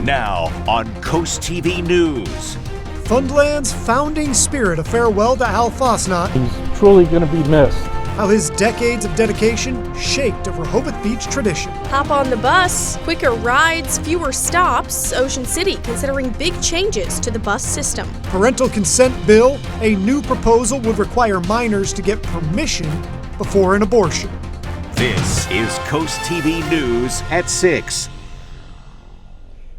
Now on CoastTV News. Funland's founding spirit, a farewell to Al Fasnacht. He's truly going to be missed. How his decades of dedication shaped a Rehoboth Beach tradition. Hop on the bus, quicker rides, fewer stops. Ocean City considering big changes to the bus system. Parental consent bill, a new proposal would require minors to get permission before an abortion. This is CoastTV News at 6.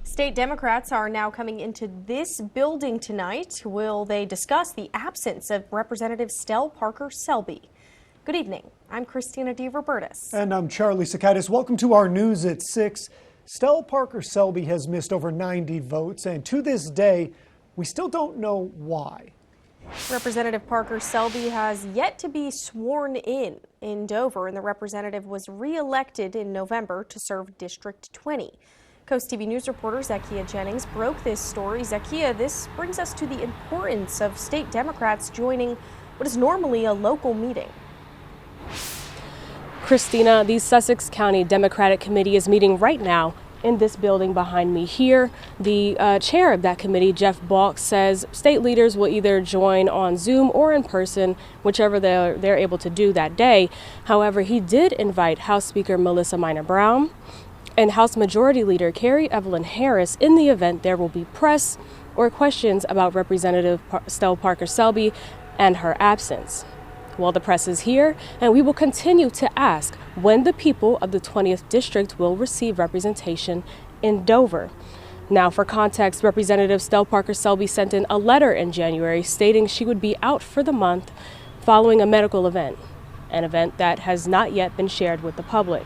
State Democrats are now coming into this building tonight. Will they discuss the absence of Representative Stell Parker-Selby? Good evening. I'm Christina DeRobertis. And I'm Charlie Sakaitis. Welcome to our News at 6. Stell Parker-Selby has missed over 90 votes, and to this day, we still don't know why. Representative Parker-Selby has yet to be sworn in Dover, and the representative was re-elected in November to serve District 20. CoastTV News reporter Zakia Jennings broke this story. Zakia, this brings us to the importance of state Democrats joining what is normally a local meeting. Christina, the Sussex County Democratic Committee is meeting right now in this building behind me here. The chair of that committee, Jeff Balk, says state leaders will either join on Zoom or in person, whichever they're able to do that day. However, he did invite House Speaker Melissa Minor Brown and House Majority Leader Carrie Evelyn Harris. In the event, there will be press or questions about Representative Stell Parker-Selby and her absence. Well, the press is here, and we will continue to ask when the people of the 20th District will receive representation in Dover. Now, for context, Representative Stell Parker-Selby sent in a letter in January stating she would be out for the month following a medical event, an event that has not yet been shared with the public.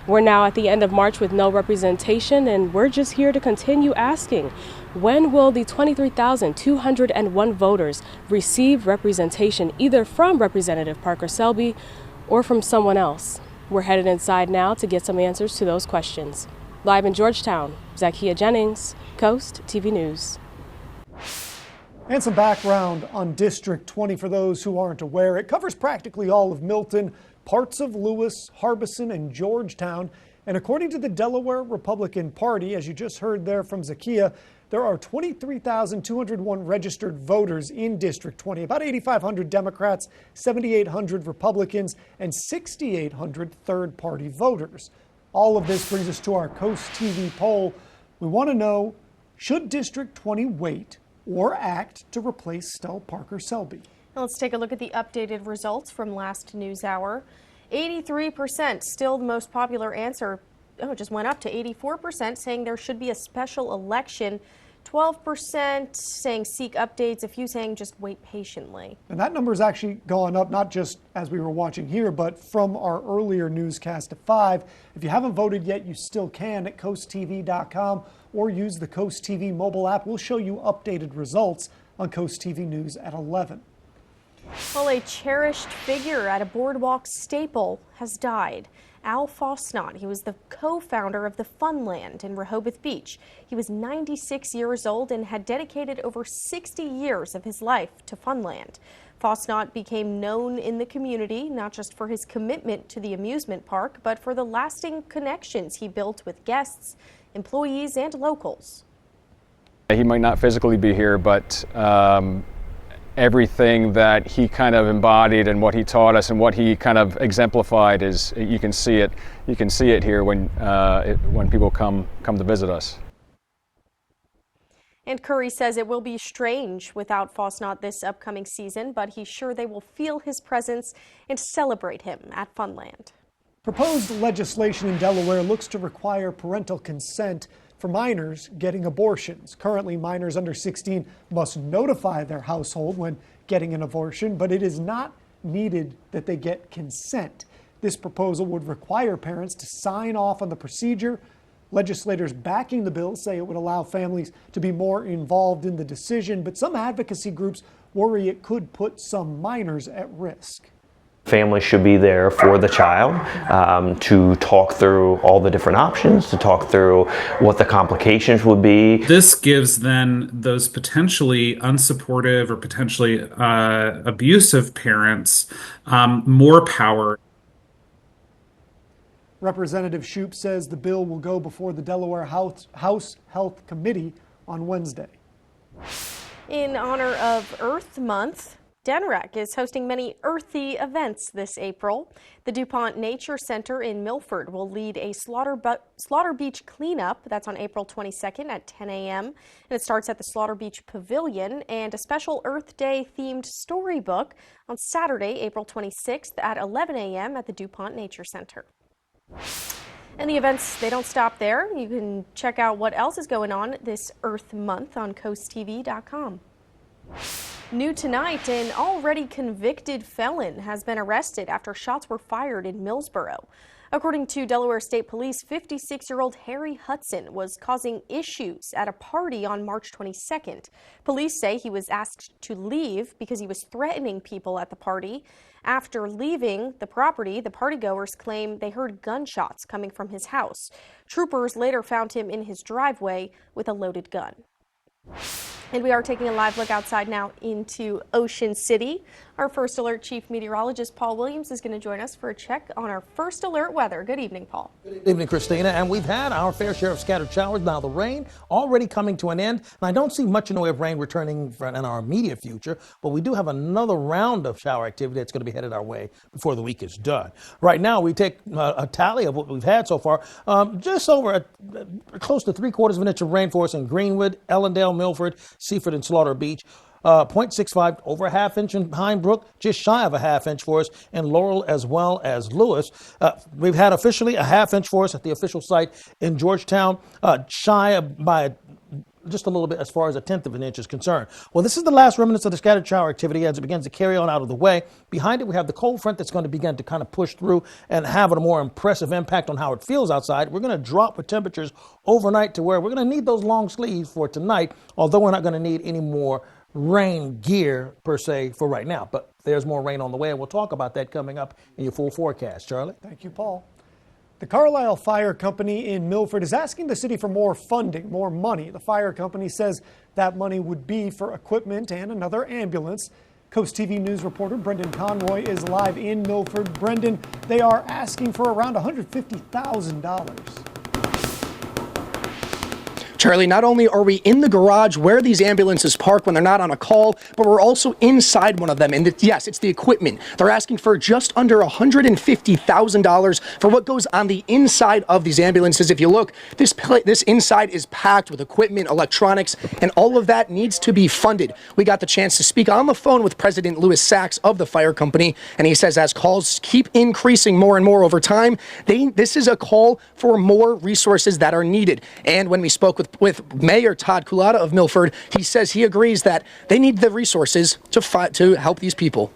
We're now at the end of March with no representation, and we're just here to continue asking, when will the 23,201 voters receive representation either from Representative Parker-Selby or from someone else? We're headed inside now to get some answers to those questions. Live in Georgetown, Zakia Jennings, CoastTV News. And some background on District 20 for those who aren't aware. It covers practically all of Milton, parts of Lewis, Harbison, and Georgetown. And according to the Delaware Republican Party, as you just heard there from Zakia, there are 23,201 registered voters in District 20, about 8,500 Democrats, 7,800 Republicans, and 6,800 third-party voters. All of this brings us to our Coast TV poll. We want to know, should District 20 wait or act to replace Stell Parker-Selby? Let's take a look at the updated results from last news hour. 83% still the most popular answer. Oh, it just went up to 84%, saying there should be a special election. 12% saying seek updates, a few saying just wait patiently. And that number has actually gone up, not just as we were watching here, but from our earlier newscast at 5. If you haven't voted yet, you still can at coasttv.com or use the Coast TV mobile app. We'll show you updated results on Coast TV News at 11. Well, a cherished figure at a boardwalk staple has died. Al Fasnacht, he was the co-founder of the Funland in Rehoboth Beach. He was 96 years old and had dedicated over 60 years of his life to Funland. Fasnacht became known in the community, not just for his commitment to the amusement park, but for the lasting connections he built with guests, employees, and locals. He might not physically be here, but everything that he kind of embodied and what he taught us and what he kind of exemplified is, you can see it here when people come to visit us. And Curry says it will be strange without Fasnacht this upcoming season, but he's sure they will feel his presence and celebrate him at Funland. Proposed legislation in Delaware looks to require parental consent for minors getting abortions. Currently, minors under 16 must notify their household when getting an abortion, but it is not needed that they get consent. This proposal would require parents to sign off on the procedure. Legislators backing the bill say it would allow families to be more involved in the decision, but some advocacy groups worry it could put some minors at risk. Families should be there for the child to talk through all the different options, to talk through what the complications would be. This gives then those potentially unsupportive or potentially abusive parents more power. Representative Shoup says the bill will go before the Delaware House Health Committee on Wednesday. In honor of Earth Month, DNREC is hosting many earthy events this April. The DuPont Nature Center in Milford will lead a Slaughter Beach cleanup. That's on April 22nd at 10 a.m. And it starts at the Slaughter Beach Pavilion, and a special Earth Day themed storybook on Saturday, April 26th at 11 a.m. at the DuPont Nature Center. And the events, they don't stop there. You can check out what else is going on this Earth Month on CoastTV.com. New tonight, an already convicted felon has been arrested after shots were fired in Millsboro. According to Delaware State Police, 56-year-old Harry Hudson was causing issues at a party on March 22nd. Police say he was asked to leave because he was threatening people at the party. After leaving the property, the partygoers claim they heard gunshots coming from his house. Troopers later found him in his driveway with a loaded gun. And we are taking a live look outside now into Ocean City. Our First Alert Chief Meteorologist Paul Williams is going to join us for a check on our First Alert weather. Good evening, Paul. Good evening, Christina. And we've had our fair share of scattered showers. Now the rain already coming to an end. And I don't see much in the way of rain returning in our immediate future, but we do have another round of shower activity that's going to be headed our way before the week is done. Right now, we take a tally of what we've had so far. Just over close to 3/4 of an inch of rain for us in Greenwood, Ellendale, Milford, Seaford, and Slaughter Beach. 0.65 over a half inch in Pine Brook, just shy of a half inch for us in Laurel as well as Lewis. We've had officially a half inch for us at the official site in Georgetown, shy by just a little bit as far as 1/10 of an inch is concerned. Well, this is the last remnants of the scattered shower activity as it begins to carry on out of the way. Behind it, we have the cold front that's going to begin to kind of push through and have a more impressive impact on how it feels outside. We're going to drop with temperatures overnight to where we're going to need those long sleeves for tonight, although we're not going to need any more rain gear per se for right now. But there's more rain on the way, and we'll talk about that coming up in your full forecast. Charlie? Thank you, Paul. The Carlisle Fire Company in Milford is asking the city for more funding, more money. The fire company says that money would be for equipment and another ambulance. Coast TV News reporter Brendan Conroy is live in Milford. Brendan, they are asking for around $150,000. Charlie, not only are we in the garage where these ambulances park when they're not on a call, but we're also inside one of them. And yes, it's the equipment. They're asking for just under $150,000 for what goes on the inside of these ambulances. If you look, this inside is packed with equipment, electronics, and all of that needs to be funded. We got the chance to speak on the phone with President Louis Sachs of the fire company, and he says as calls keep increasing more and more over time, this is a call for more resources that are needed. And when we spoke with Mayor Todd Kulata of Milford, he says he agrees that they need the resources to help these people.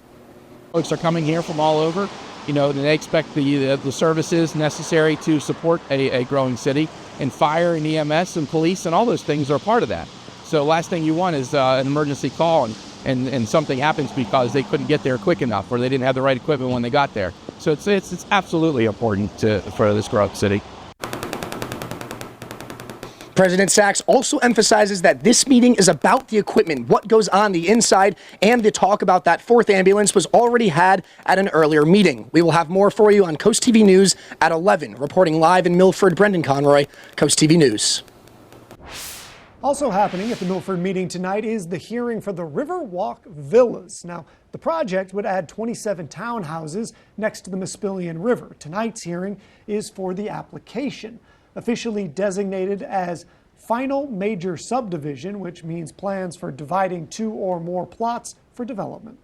Folks are coming here from all over. You know, they expect the services necessary to support a growing city, and fire and EMS and police and all those things are part of that. So last thing you want is an emergency call and something happens because they couldn't get there quick enough or they didn't have the right equipment when they got there. So it's absolutely important for this growth city. President Sachs also emphasizes that this meeting is about the equipment, what goes on the inside, and the talk about that fourth ambulance was already had at an earlier meeting. We will have more for you on Coast TV News at 11. Reporting live in Milford, Brendan Conroy, Coast TV News. Also happening at the Milford meeting tonight is the hearing for the Riverwalk Villas. Now, the project would add 27 townhouses next to the Maspilian River. Tonight's hearing is for the application, officially designated as final major subdivision, which means plans for dividing 2 or more plots for development.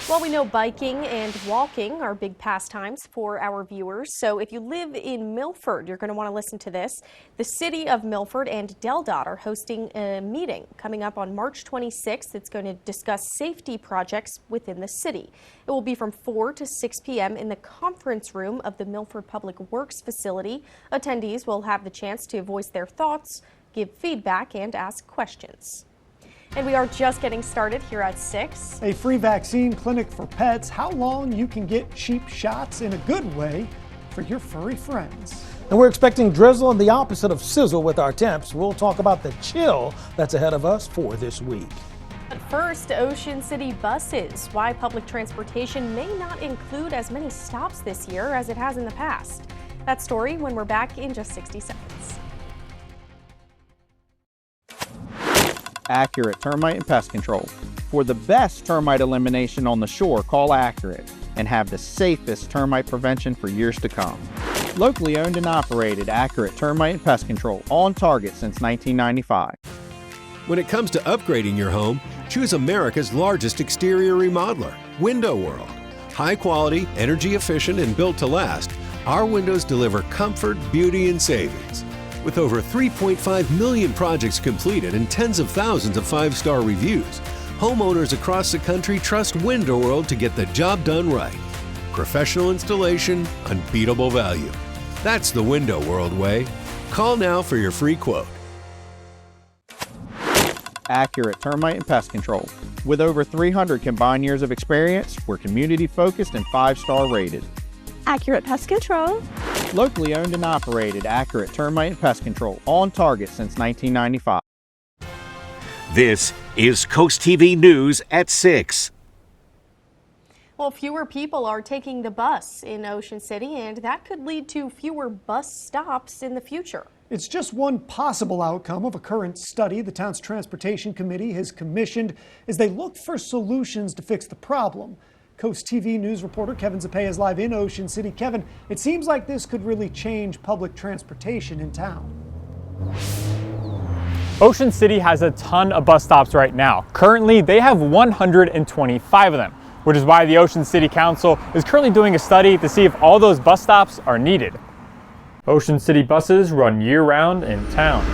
Well, we know biking and walking are big pastimes for our viewers. So if you live in Milford, you're going to want to listen to this. The city of Milford and DelDOT are hosting a meeting coming up on March 26th. It's going to discuss safety projects within the city. It will be from 4 to 6 p.m. in the conference room of the Milford Public Works facility. Attendees will have the chance to voice their thoughts, give feedback, and ask questions. And we are just getting started here at 6. A free vaccine clinic for pets, how long you can get cheap shots in a good way for your furry friends. And we're expecting drizzle and the opposite of sizzle with our temps. We'll talk about the chill that's ahead of us for this week. But first, Ocean City buses. Why public transportation may not include as many stops this year as it has in the past. That story when we're back in just 60 seconds. Accurate Termite and Pest Control. For the best termite elimination on the shore, call Accurate and have the safest termite prevention for years to come. Locally owned and operated, Accurate Termite and Pest Control, on target since 1995. When it comes to upgrading your home, choose America's largest exterior remodeler, Window World. High quality, energy efficient, and built to last, our windows deliver comfort, beauty, and savings. With over 3.5 million projects completed and tens of thousands of 5-star reviews, homeowners across the country trust Window World to get the job done right. Professional installation, unbeatable value. That's the Window World way. Call now for your free quote. Accurate Termite and Pest Control. With over 300 combined years of experience, we're community focused and 5-star rated. Accurate Pest Control. Locally owned and operated, Accurate Termite and Pest Control, on target since 1995. This is Coast TV News at 6. Well, fewer people are taking the bus in Ocean City, and that could lead to fewer bus stops in the future. It's just one possible outcome of a current study the town's transportation committee has commissioned as they look for solutions to fix the problem. Coast TV News reporter Kevin Zapea is live in Ocean City. Kevin, it seems like this could really change public transportation in town. Ocean City has a ton of bus stops right now. Currently, they have 125 of them, which is why the Ocean City Council is currently doing a study to see if all those bus stops are needed. Ocean City buses run year-round in town.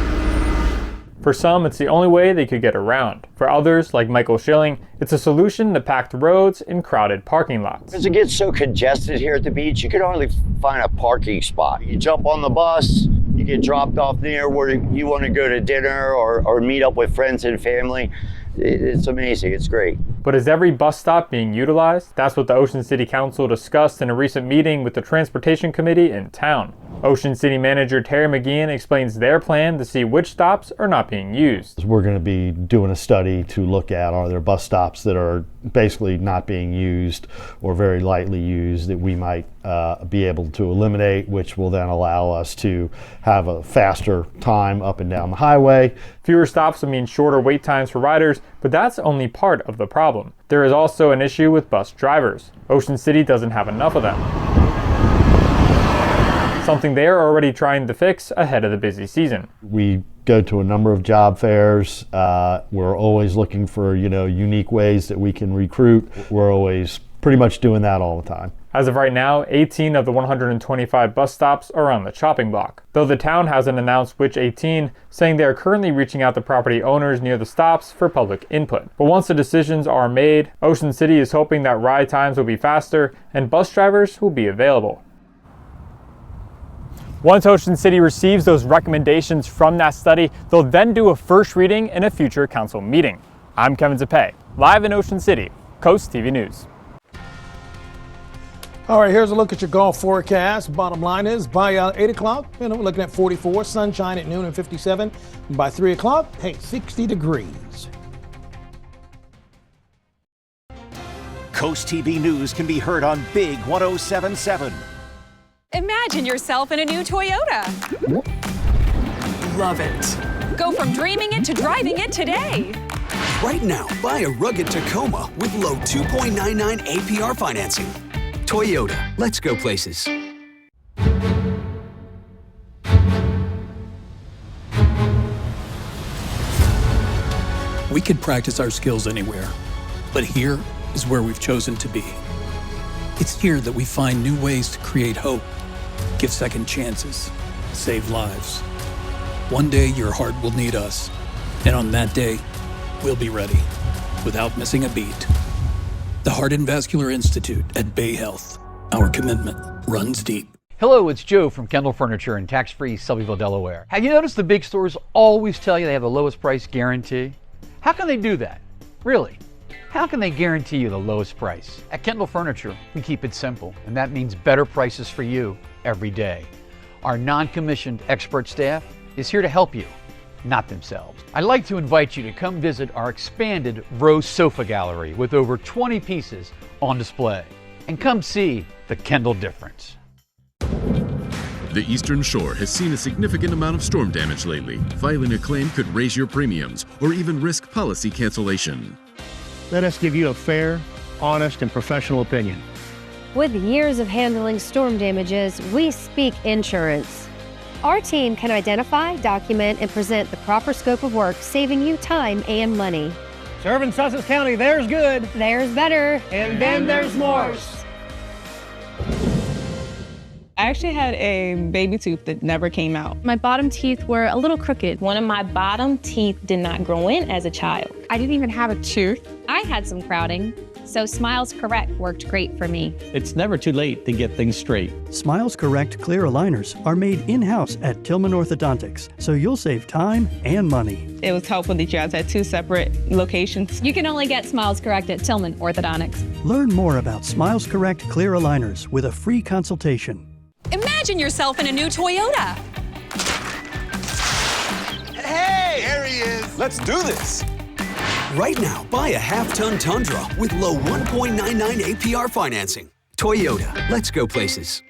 For some, it's the only way they could get around. For others, like Michael Schilling, it's a solution to packed roads and crowded parking lots. As it gets so congested here at the beach, you can only find a parking spot. You jump on the bus, you get dropped off near where you want to go to dinner or meet up with friends and family. It's amazing. It's great. But is every bus stop being utilized? That's what the Ocean City Council discussed in a recent meeting with the Transportation Committee in town. Ocean City Manager Terry McGeehan explains their plan to see which stops are not being used. We're going to be doing a study to look at, are there bus stops that are basically not being used or very lightly used that we might be able to eliminate, which will then allow us to have a faster time up and down the highway. Fewer stops will mean shorter wait times for riders, but that's only part of the problem. There is also an issue with bus drivers. Ocean City doesn't have enough of them. Something they are already trying to fix ahead of the busy season. We go to a number of job fairs. We're always looking for, unique ways that we can recruit. We're always pretty much doing that all the time. As of right now, 18 of the 125 bus stops are on the chopping block, though the town hasn't announced which 18, saying they are currently reaching out to property owners near the stops for public input. But once the decisions are made, Ocean City is hoping that ride times will be faster and bus drivers will be available. Once Ocean City receives those recommendations from that study, they'll then do a first reading in a future council meeting. I'm Kevin Zapea, live in Ocean City, Coast TV News. All right, here's a look at your golf forecast. Bottom line is by 8 o'clock, we're looking at 44, sunshine at noon and 57. By 3 o'clock, 60 degrees. Coast TV News can be heard on Big 107.7. Imagine yourself in a new Toyota. Love it. Go from dreaming it to driving it today. Right now, buy a rugged Tacoma with low 2.99 APR financing. Toyota, let's go places. We could practice our skills anywhere, but here is where we've chosen to be. It's here that we find new ways to create hope, give second chances, save lives. One day your heart will need us, and on that day, we'll be ready, without missing a beat. The Heart and Vascular Institute at Bay Health. Our commitment runs deep. Hello, it's Joe from Kendall Furniture in tax-free Selbyville, Delaware. Have you noticed the big stores always tell you they have the lowest price guarantee? How can they do that? Really? How can they guarantee you the lowest price? At Kendall Furniture, we keep it simple, and that means better prices for you every day. Our non-commissioned expert staff is here to help you, not themselves. I'd like to invite you to come visit our expanded Rose Sofa Gallery with over 20 pieces on display, and come see the Kendall difference. The Eastern Shore has seen a significant amount of storm damage lately. Filing a claim could raise your premiums or even risk policy cancellation. Let us give you a fair, honest, and professional opinion. With years of handling storm damages, we speak insurance. Our team can identify, document, and present the proper scope of work, saving you time and money. Serving Sussex County, there's good. There's better. And then there's more. I actually had a baby tooth that never came out. My bottom teeth were a little crooked. One of my bottom teeth did not grow in as a child. I didn't even have a tooth. I had some crowding, so Smiles Correct worked great for me. It's never too late to get things straight. Smiles Correct clear aligners are made in-house at Tillman Orthodontics, so you'll save time and money. It was helpful that you guys had 2 separate locations. You can only get Smiles Correct at Tillman Orthodontics. Learn more about Smiles Correct clear aligners with a free consultation. Imagine yourself in a new Toyota. Hey, there he is. Let's do this. Right now, buy a half-ton Tundra with low 1.99 APR financing. Toyota, let's go places.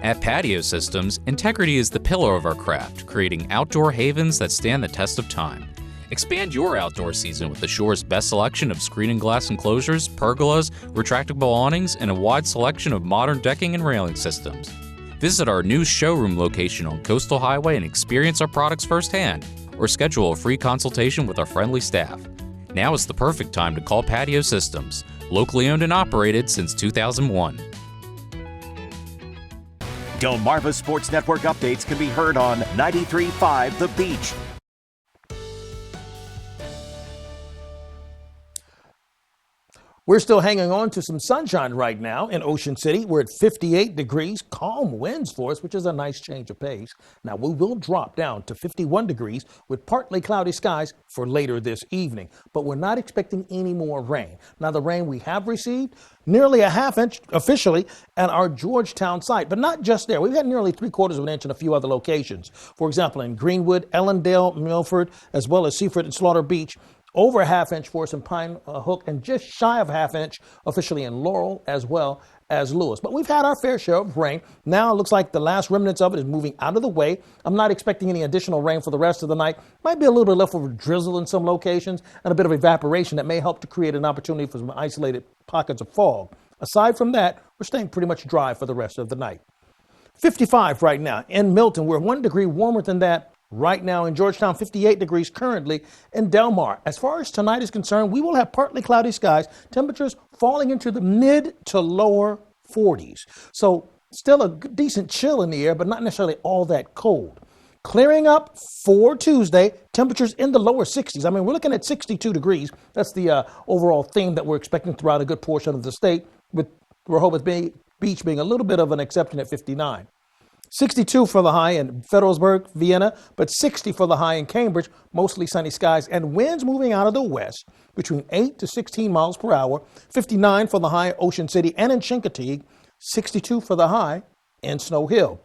At Patio Systems, integrity is the pillar of our craft, creating outdoor havens that stand the test of time. Expand your outdoor season with the shore's best selection of screen and glass enclosures, pergolas, retractable awnings, and a wide selection of modern decking and railing systems. Visit our new showroom location on Coastal Highway and experience our products firsthand, or schedule a free consultation with our friendly staff. Now is the perfect time to call Patio Systems, locally owned and operated since 2001. Delmarva Sports Network updates can be heard on 93.5 The Beach. We're still hanging on to some sunshine right now in Ocean City. We're at 58 degrees, calm winds for us, which is a nice change of pace. Now, we will drop down to 51 degrees with partly cloudy skies for later this evening, but we're not expecting any more rain. Now, the rain we have received, nearly a half inch officially at our Georgetown site, but not just there. We've had nearly 3/4 of an inch in a few other locations. For example, in Greenwood, Ellendale, Milford, as well as Seaford and Slaughter Beach. Over a half inch for us in Pine Hook, and just shy of a half inch officially in Laurel as well as Lewis. But we've had our fair share of rain. Now it looks like the last remnants of it is moving out of the way. I'm not expecting any additional rain for the rest of the night. Might be a little bit left over drizzle in some locations and a bit of evaporation that may help to create an opportunity for some isolated pockets of fog. Aside from that, we're staying pretty much dry for the rest of the night. 55 right now in Milton. We're 1 degree warmer than that right now in Georgetown, 58 degrees currently in Del Mar. As far as tonight is concerned, we will have partly cloudy skies, temperatures falling into the mid to lower 40s. So still a decent chill in the air, but not necessarily all that cold. Clearing up for Tuesday, temperatures in the lower 60s. I mean, we're looking at 62 degrees. That's the overall theme that we're expecting throughout a good portion of the state, with Rehoboth Beach being a little bit of an exception at 59. 62 for the high in Federalsburg, Vienna, but 60 for the high in Cambridge, mostly sunny skies and winds moving out of the west between 8 to 16 miles per hour. 59 for the high in Ocean City and in Chincoteague, 62 for the high in Snow Hill.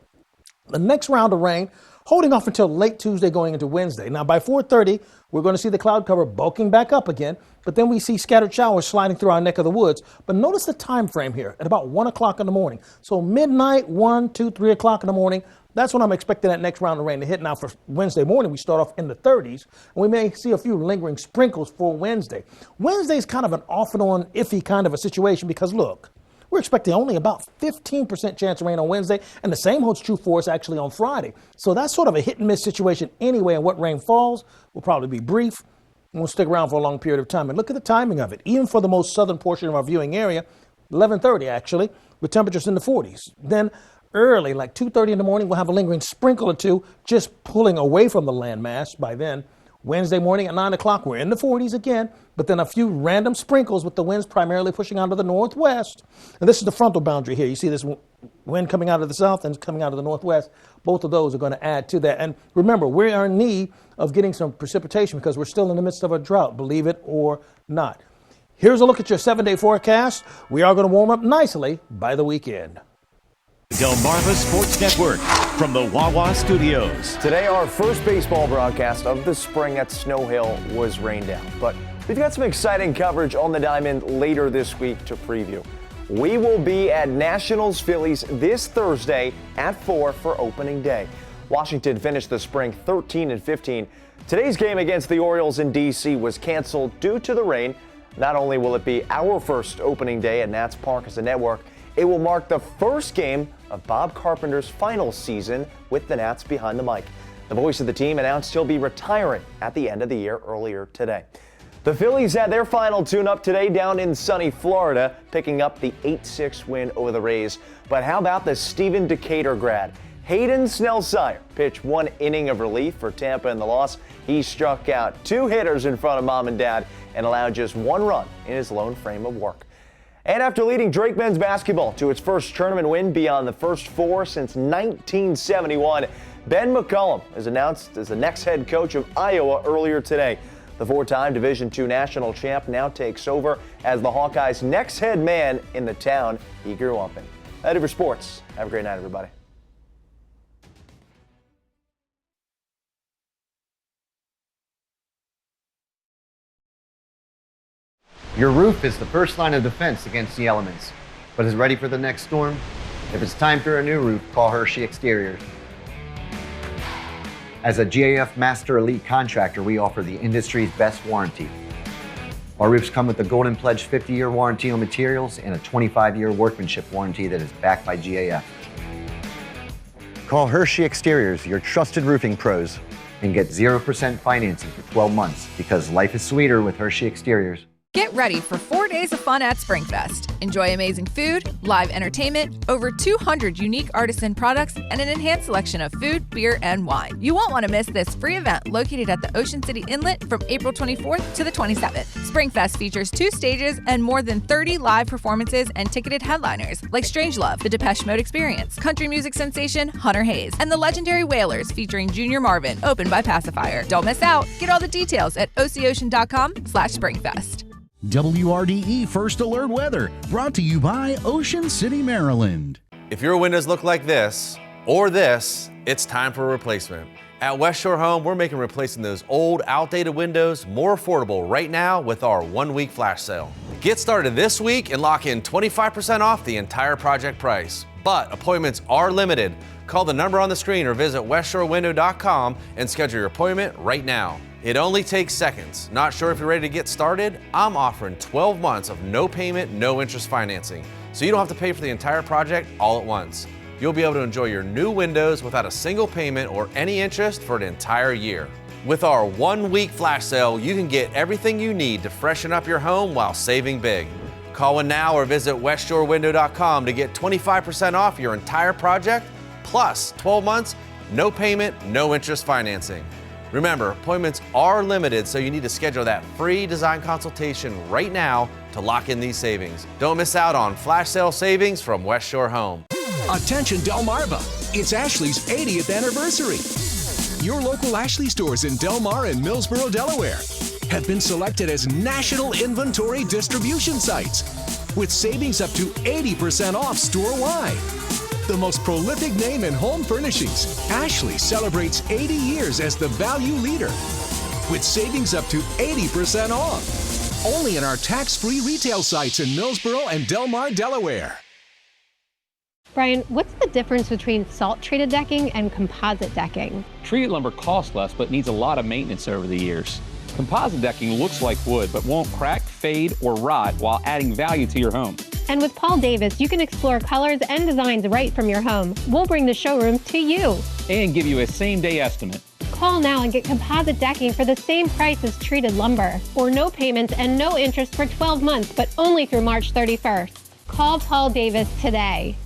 The next round of rain holding off until late Tuesday going into Wednesday. Now by 4:30, we're going to see the cloud cover bulking back up again, but then we see scattered showers sliding through our neck of the woods. But notice the time frame here at about 1 o'clock in the morning. So midnight, 1, 2, 3 o'clock in the morning, that's when I'm expecting that next round of rain to hit. Now for Wednesday morning, we start off in the 30s, and we may see a few lingering sprinkles for Wednesday. Wednesday's kind of an off and on iffy kind of a situation because look, we're expecting only about 15% chance of rain on Wednesday, and the same holds true for us actually on Friday. So that's sort of a hit and miss situation anyway, and what rain falls will probably be brief and will stick around for a long period of time. And look at the timing of it. Even for the most southern portion of our viewing area, 11:30 actually, with temperatures in the 40s. Then early, like 2:30 in the morning, we'll have a lingering sprinkle or two just pulling away from the landmass by then. Wednesday morning at 9 o'clock, we're in the 40s again, but then a few random sprinkles with the winds primarily pushing out of the northwest. And this is the frontal boundary here. You see this wind coming out of the south and coming out of the northwest. Both of those are going to add to that. And remember, we are in need of getting some precipitation because we're still in the midst of a drought, believe it or not. Here's a look at your 7-day forecast. We are going to warm up nicely by the weekend. Delmarva Sports Network from the Wawa Studios. Today, our first baseball broadcast of the spring at Snow Hill was rained out, but we've got some exciting coverage on the diamond later this week to preview. We will be at Nationals-Phillies this Thursday at 4 for opening day. Washington finished the spring 13-15. Today's game against the Orioles in D.C. was canceled due to the rain. Not only will it be our first opening day at Nats Park as a network, it will mark the first game of Bob Carpenter's final season with the Nats behind the mic. The voice of the team announced he'll be retiring at the end of the year earlier today. The Phillies had their final tune-up today down in sunny Florida, picking up the 8-6 win over the Rays. But how about the Stephen Decatur grad? Hayden Snellsire pitched 1 inning of relief for Tampa in the loss. He struck out 2 hitters in front of mom and dad and allowed just 1 run in his lone frame of work. And after leading Drake men's basketball to its first tournament win beyond the first 4 since 1971, Ben McCollum is announced as the next head coach of Iowa earlier today. The 4-time Division II national champ now takes over as the Hawkeyes' next head man in the town he grew up in. That's it for sports. Have a great night, everybody. Your roof is the first line of defense against the elements, but is ready for the next storm? If it's time for a new roof, call Hershey Exteriors. As a GAF Master Elite contractor, we offer the industry's best warranty. Our roofs come with a Golden Pledge 50-year warranty on materials and a 25-year workmanship warranty that is backed by GAF. Call Hershey Exteriors, your trusted roofing pros, and get 0% financing for 12 months because life is sweeter with Hershey Exteriors. Get ready for 4 days of fun at SpringFest. Enjoy amazing food, live entertainment, over 200 unique artisan products, and an enhanced selection of food, beer, and wine. You won't want to miss this free event located at the Ocean City Inlet from April 24th to the 27th. SpringFest features 2 stages and more than 30 live performances and ticketed headliners like Strangelove, The Depeche Mode Experience, country music sensation Hunter Hayes, and the legendary Wailers featuring Junior Marvin, opened by Pacifier. Don't miss out. Get all the details at oceocean.com/SpringFest. WRDE First Alert Weather, brought to you by Ocean City, Maryland. If your windows look like this or this, it's time for a replacement. At West Shore Home, we're making replacing those old, outdated windows more affordable right now with our 1-week flash sale. Get started this week and lock in 25% off the entire project price. But appointments are limited. Call the number on the screen or visit westshorewindow.com and schedule your appointment right now. It only takes seconds. Not sure if you're ready to get started? I'm offering 12 months of no payment, no interest financing, so you don't have to pay for the entire project all at once. You'll be able to enjoy your new windows without a single payment or any interest for an entire year. With our 1-week flash sale, you can get everything you need to freshen up your home while saving big. Call in now or visit westshorewindow.com to get 25% off your entire project, plus 12 months, no payment, no interest financing. Remember, appointments are limited, so you need to schedule that free design consultation right now to lock in these savings. Don't miss out on flash sale savings from West Shore Home. Attention Delmarva, it's Ashley's 80th anniversary. Your local Ashley stores in Del Mar and Millsboro, Delaware have been selected as national inventory distribution sites with savings up to 80% off store-wide. The most prolific name in home furnishings, Ashley celebrates 80 years as the value leader with savings up to 80% off. Only in our tax-free retail sites in Millsboro and Del Mar, Delaware. Brian, what's the difference between salt-treated decking and composite decking? Treated lumber costs less but needs a lot of maintenance over the years. Composite decking looks like wood but won't crack, fade, or rot while adding value to your home. And with Paul Davis, you can explore colors and designs right from your home. We'll bring the showroom to you. And give you a same-day estimate. Call now and get composite decking for the same price as treated lumber. Or no payments and no interest for 12 months, but only through March 31st. Call Paul Davis today.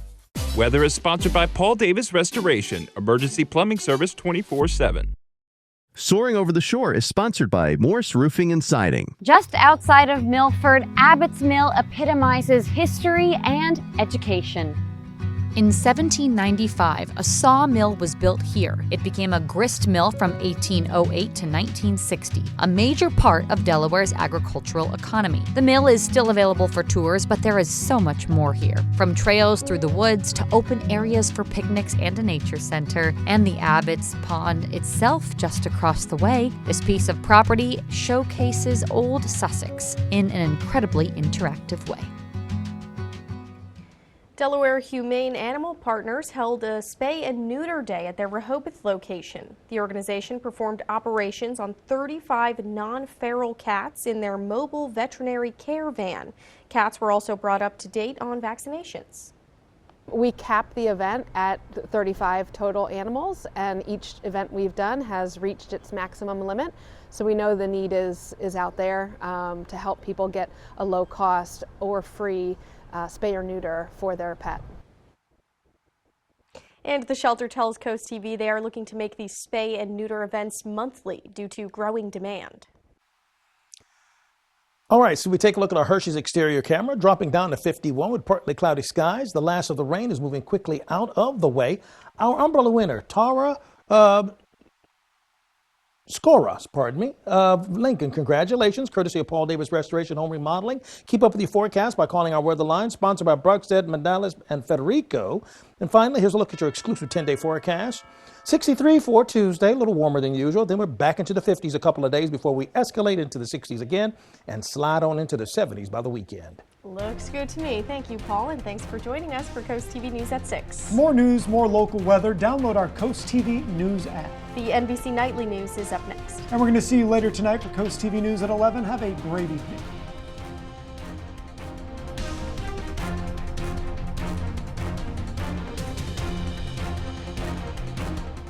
Weather is sponsored by Paul Davis Restoration, emergency plumbing service 24/7. Soaring Over the Shore is sponsored by Morse Roofing and Siding. Just outside of Milford, Abbott's Mill epitomizes history and education. In 1795, a sawmill was built here. It became a grist mill from 1808 to 1960, a major part of Delaware's agricultural economy. The mill is still available for tours, but there is so much more here. From trails through the woods to open areas for picnics and a nature center, and the Abbott's Pond itself just across the way, this piece of property showcases old Sussex in an incredibly interactive way. Delaware Humane Animal Partners held a spay and neuter day at their Rehoboth location. The organization performed operations on 35 non-feral cats in their mobile veterinary care van. Cats were also brought up to date on vaccinations. We capped the event at 35 total animals, and each event we've done has reached its maximum limit. So we know the need is out there to help people get a low cost or free spay or neuter for their pet. And the shelter tells CoastTV they are looking to make these spay and neuter events monthly due to growing demand. All right, so we take a look at our Hershey's exterior camera, dropping down to 51 with partly cloudy skies. The last of the rain is moving quickly out of the way. Our umbrella winner, Tara Skoras, Lincoln, congratulations, courtesy of Paul Davis Restoration Home Remodeling. Keep up with your forecast by calling our weather line, sponsored by Brugstead, Mandalis, and Federico. And finally, here's a look at your exclusive 10-day forecast. 63 for Tuesday, a little warmer than usual. Then we're back into the 50s a couple of days before we escalate into the 60s again and slide on into the 70s by the weekend. Looks good to me. Thank you, Paul, and thanks for joining us for Coast TV News at 6. More news, more local weather. Download our Coast TV News app. The NBC Nightly News is up next. And we're going to see you later tonight for Coast TV News at 11. Have a great evening.